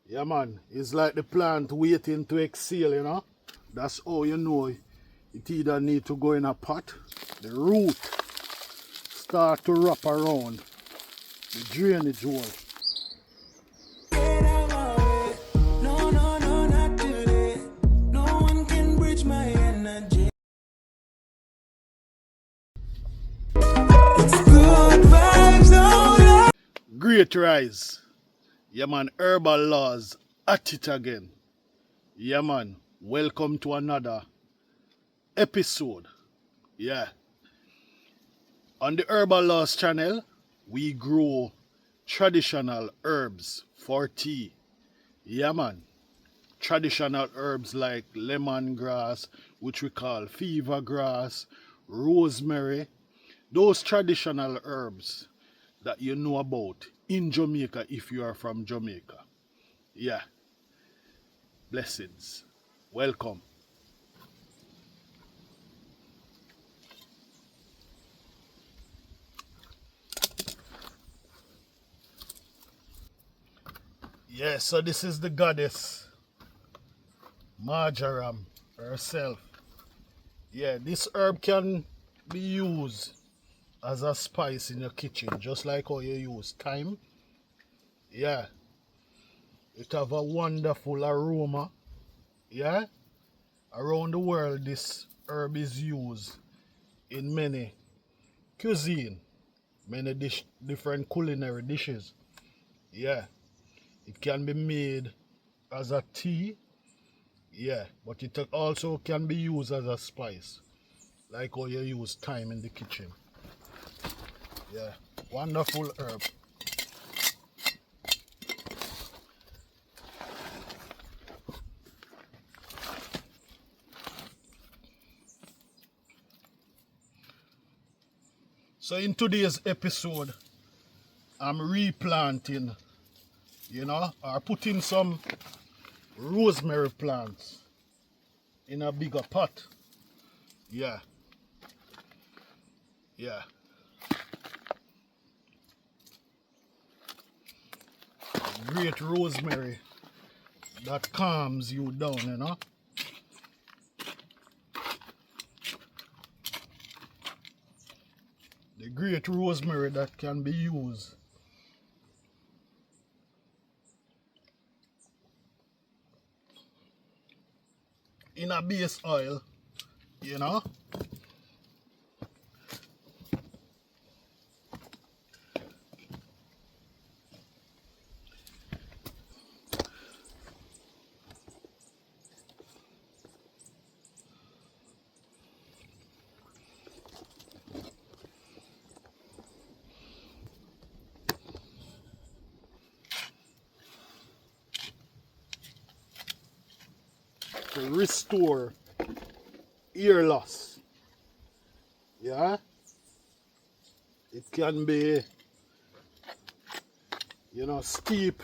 Yeah, man. It's like the plant waiting to exhale, you know. That's how you know it either need to go in a pot, the root start to wrap around the drainage hole. Great rise. Yeah, man. Herbalawes at it again. Yeah, man. Welcome to another episode. Yeah. On the Herbalawes channel, we grow traditional herbs for tea. Yeah, man. Traditional herbs like lemongrass, which we call fever grass, rosemary, those traditional herbs that you know about in Jamaica if you are from Jamaica. Yeah, blessings. Welcome. Yeah, so this is the goddess Marjoram herself. Yeah, this herb can be used as a spice in your kitchen, just like how you use thyme. Yeah, it have a wonderful aroma. Yeah, around the world this herb is used in many cuisine, many different culinary dishes. Yeah, it can be made as a tea. Yeah, but it also can be used as a spice, like how you use thyme in the kitchen. Yeah, wonderful herb. So in today's episode, I'm replanting, or putting some rosemary plants in a bigger pot. Yeah, yeah. Great rosemary that calms you down. The great rosemary that can be used in a base oil, you know. To restore ear loss. Yeah, it can be, steep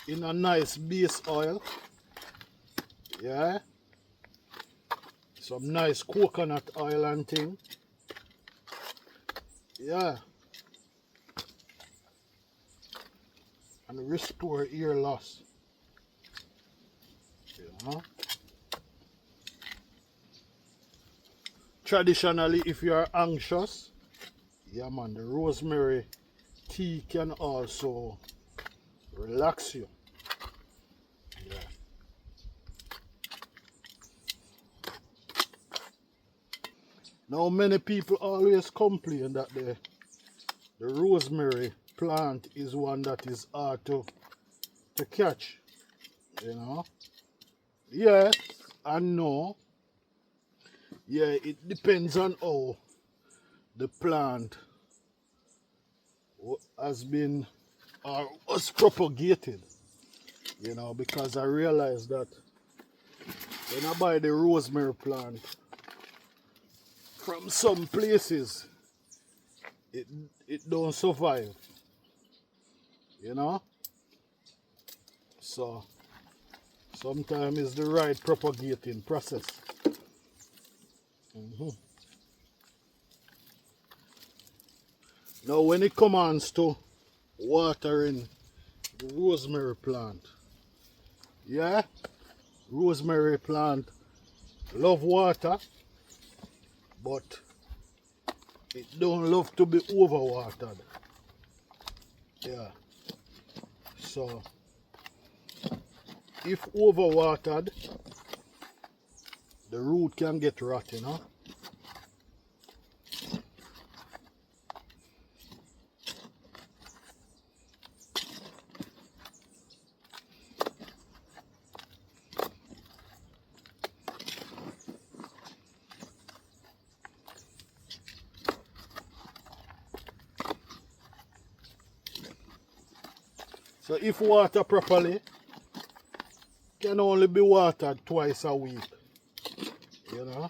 in a nice base oil. Yeah, some nice coconut oil and thing. Yeah, and restore ear loss. You know, traditionally, if you are anxious, yeah, man, the rosemary tea can also relax you. Yeah. Now, many people always complain that the rosemary plant is one that is hard to catch, you know. Yes and no. Yeah, it depends on how the plant has been or was propagated, because I realized that when I buy the rosemary plant from some places, it it don't survive, you know. So sometimes it's the right propagating process. Now when it comes to watering the rosemary plant, Yeah, rosemary plant love water, but it don't love to be overwatered. Yeah, so if overwatered, the root can get rot, you know. So if water properly, can only be watered twice a week, you know.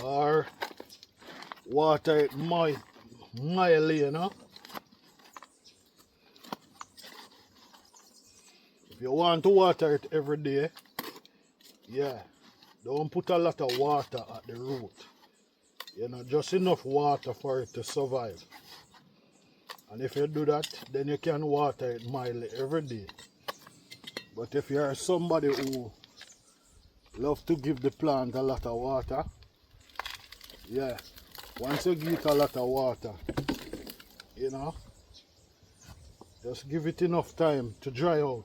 Or water it mildly, you know. If you want to water it every day, yeah, don't put a lot of water at the root. You know, just enough water for it to survive. And if you do that, then you can water it mildly every day. But if you are somebody who love to give the plant a lot of water, yeah, once you give it a lot of water, you know, just give it enough time to dry out.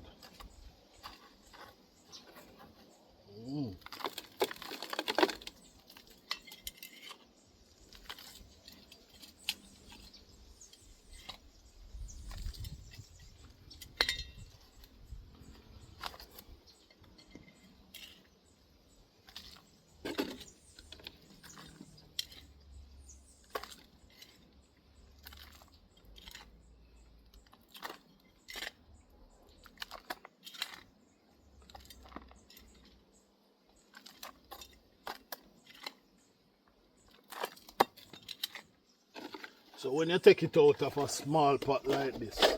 So when you take it out of a small pot like this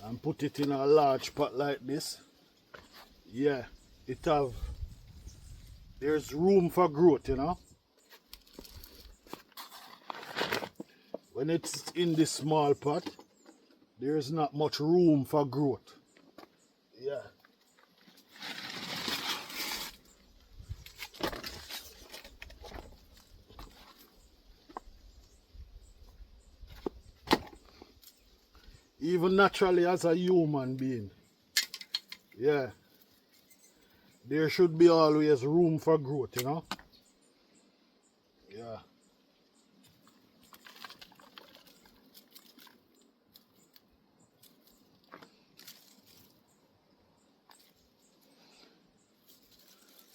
and put it in a large pot like this, yeah, there's room for growth, you know. When it's in this small pot, there's not much room for growth. Yeah. Even naturally as a human being, yeah, there should be always room for growth, you know. Yeah.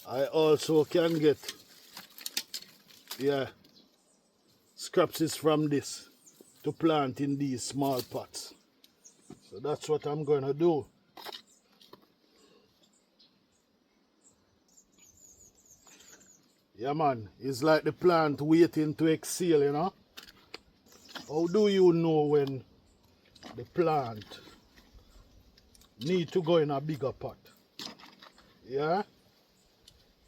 I also can get, yeah, scraps from this to plant in these small pots. So that's what I'm going to do. Yeah, man, it's like the plant waiting to exhale, you know. How do you know when the plant need to go in a bigger pot? Yeah.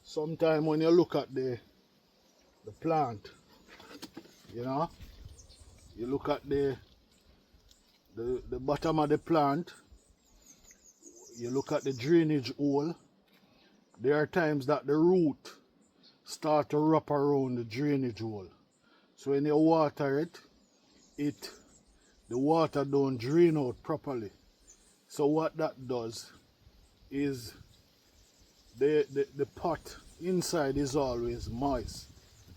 Sometimes when you look at the plant, you know, you look at the bottom of the plant, you look at the drainage hole, there are times that the root start to wrap around the drainage hole. So when you water it, the water don't drain out properly. So what that does is the pot inside is always moist,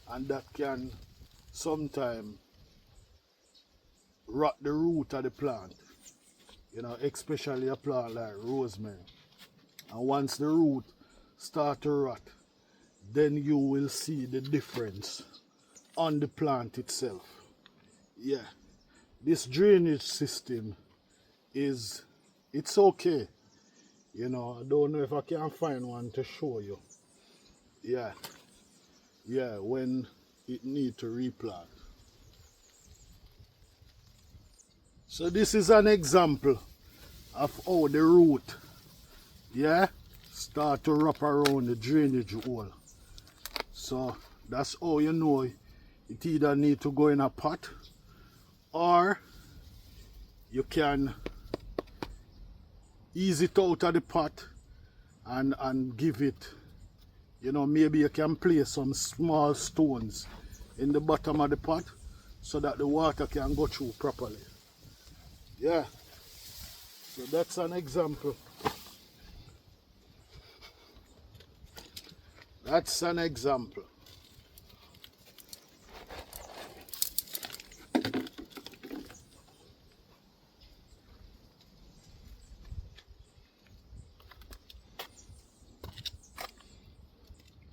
and that can sometimes rot the root of the plant, you know, especially a plant like rosemary. And once the root start to rot, then you will see the difference on the plant itself. Yeah, this drainage system it's okay. You know, I don't know if I can find one to show you. Yeah, yeah, when it need to replant. So this is an example of how the root, yeah, start to wrap around the drainage hole. So that's how you know it either need to go in a pot, or you can ease it out of the pot and give it, you know, maybe you can place some small stones in the bottom of the pot so that the water can go through properly. Yeah, so that's an example. That's an example.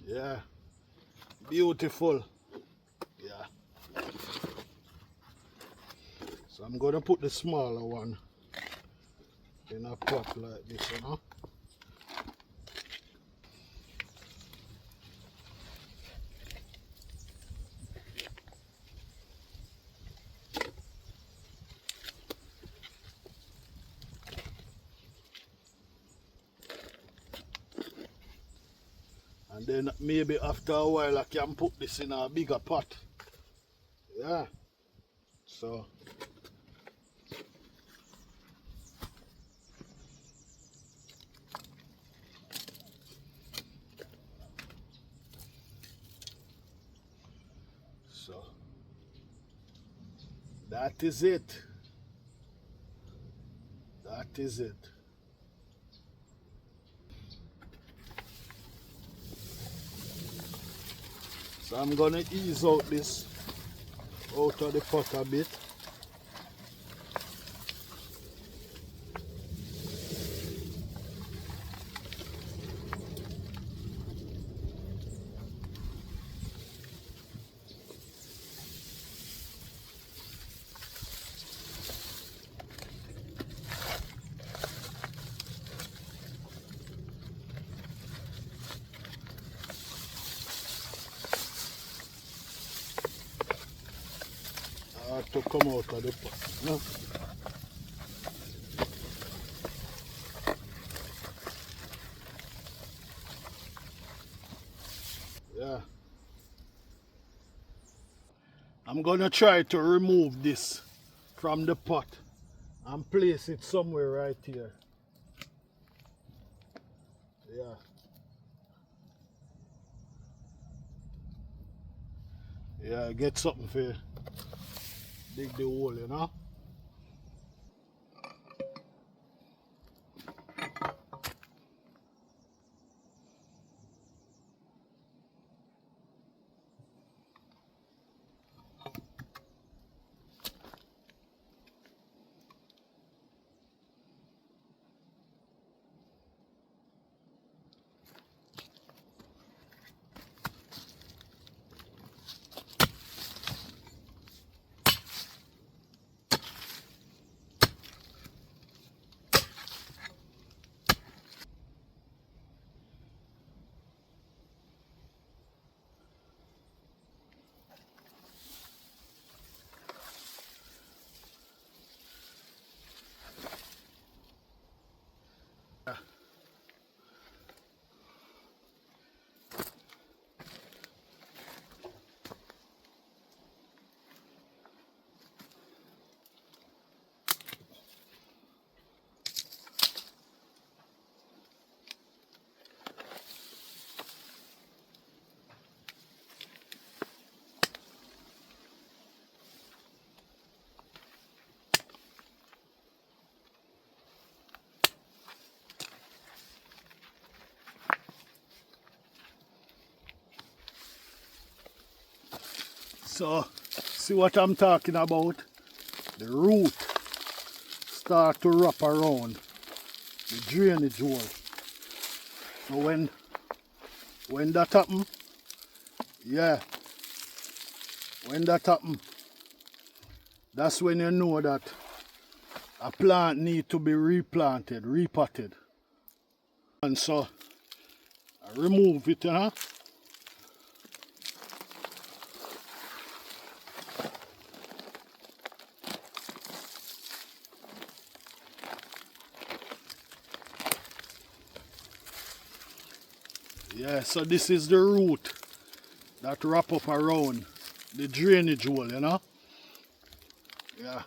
Yeah, beautiful. Yeah. So I'm gonna put the smaller one in a pot like this, you know. And then maybe after a while I can put this in a bigger pot. Yeah. So that is it. That is it. So I'm gonna ease out this out of the pot a bit. I have to come out of the pot. No? Yeah. I'm gonna try to remove this from the pot and place it somewhere right here. Yeah. Yeah, get something for dig the hole, you know. So, see what I'm talking about? The root start to wrap around the drainage hole. So when that happen, yeah, when that happen, that's when you know that a plant need to be replanted, repotted. And so I remove it, you know. Yeah, so this is the root that wrap up around the drainage hole, you know? Yeah.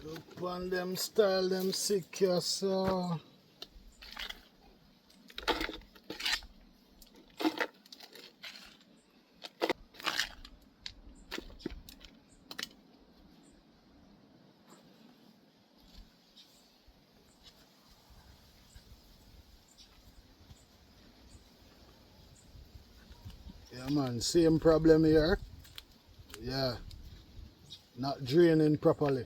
Look on them style, them secure, so. Yeah man, same problem here. Yeah, not draining properly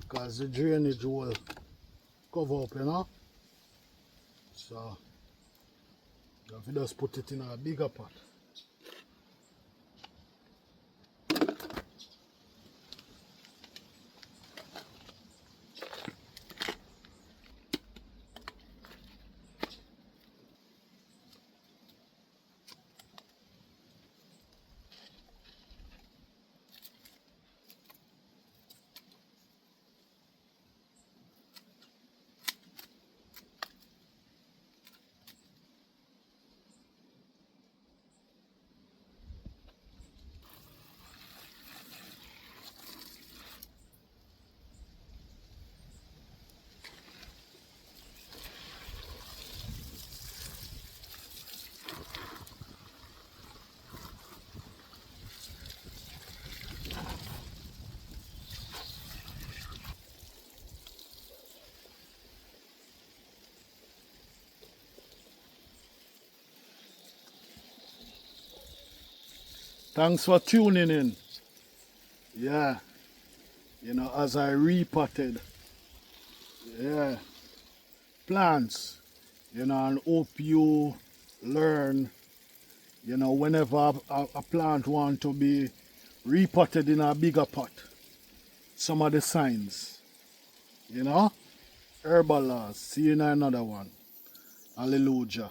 because the drainage will cover up, you know. So you have to just put it in a bigger pot. Thanks for tuning in. Yeah, as I repotted, yeah, plants, and hope you learn, whenever a plant want to be repotted in a bigger pot, some of the signs, Herbalawes. See you in another one. Hallelujah.